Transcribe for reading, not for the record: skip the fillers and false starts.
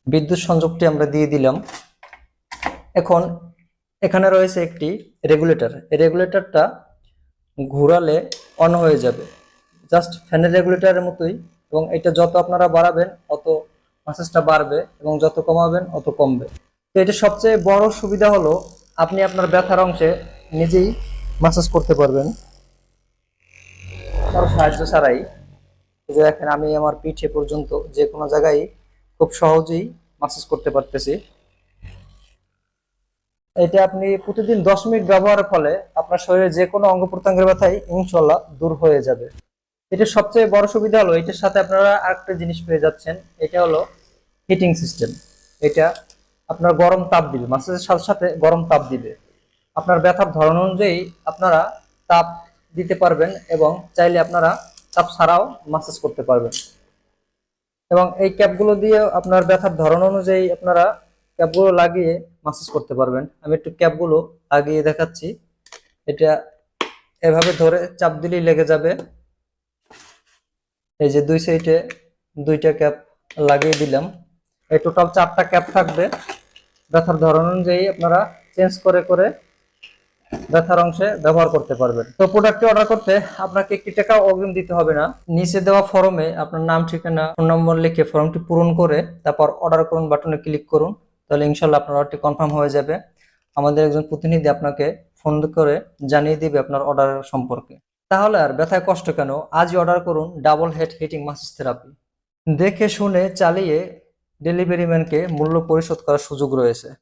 বিদ্যুৎ সংযোগটি আমরা দিয়ে দিলাম। এখন এখানে রয়েছে একটি রেগুলেটর। এই রেগুলেটরটা ঘোরালে অন হয়ে যাবে, জাস্ট ফ্যানের রেগুলেটরের মতোই। এবং এটা যত আপনারা বাড়াবেন অত মাসাজটা বাড়বে এবং যত কমাবেন অত কমবে। তো এটা সবচেয়ে বড় সুবিধা হলো আপনি আপনার ব্যথার অংশে নিজেই মাসাজ করতে পারবেন কারো সাহায্য ছাড়াই। যে দেখেন আমি আমার পিঠে পর্যন্ত যে কোনো জায়গায় খুব সহজেই মাসাজ করতে পারতেছি। এটা আপনি প্রতিদিন 10 মিনিট ব্যবহারের ফলে আপনার শরীরে যে কোনো অঙ্গ প্রত্যঙ্গের ব্যথাই ইনশাল্লাহ দূর হয়ে যাবে। এটা সবচেয়ে বড় সুবিধা হলো এটার সাথে আপনারা আরেকটা জিনিস পেয়ে যাচ্ছেন, এটা হলো হিটিং সিস্টেম। এটা আপনার গরম তাপ দিবে, মাসাজের সাথে সাথে গরম তাপ দিবে। আপনার ব্যথার ধরন অনুযায়ী আপনারা তাপ দিতে পারবেন এবং চাইলে আপনারা তাপ ছাড়াও মাসাজ করতে পারবেন। এবং এই ক্যাপগুলো দিয়ে আপনার ব্যথার ধরন অনুযায়ী আপনারা ক্যাপগুলো লাগিয়ে মাসাজ করতে পারবেন। আমি একটু ক্যাপগুলো লাগিয়ে দেখাচ্ছি। এটা এভাবে ধরে চাপ দিলেই লেগে যাবে। এই যে দুই সাইডে দুইটা ক্যাপ লাগিয়ে দিলাম। এই টোটাল 4টা ক্যাপ থাকবে। ব্যথার ধরন অনুযায়ী আপনারা চেঞ্জ করে করে ব্যথার অংশে ব্যবহার করতে পারবেন। তো প্রোডাক্টটি অর্ডার করতে আপনাকে একটি টাকা অগ্রিম দিতে হবে না। নিচে দেওয়া ফর্মে আপনার নাম, ঠিকানা, ফোন নম্বর লিখে ফর্মটি পূরণ করে তারপর অর্ডার করুন বাটনে ক্লিক করুন। তাহলে ইনশাল্লাহ আপনার অর্ডারটি কনফার্ম হয়ে যাবে। আমাদের একজন প্রতিনিধি আপনাকে ফোন করে জানিয়ে দিবে আপনার অর্ডারের সম্পর্কে। তাহলে আর ব্যথায় কষ্ট কেন, আজই অর্ডার করুন double head heating massage therapy. দেখে শুনে চালিয়ে ডেলিভারি ম্যানকে মূল্য পরিশোধ করার সুযোগ রয়েছে।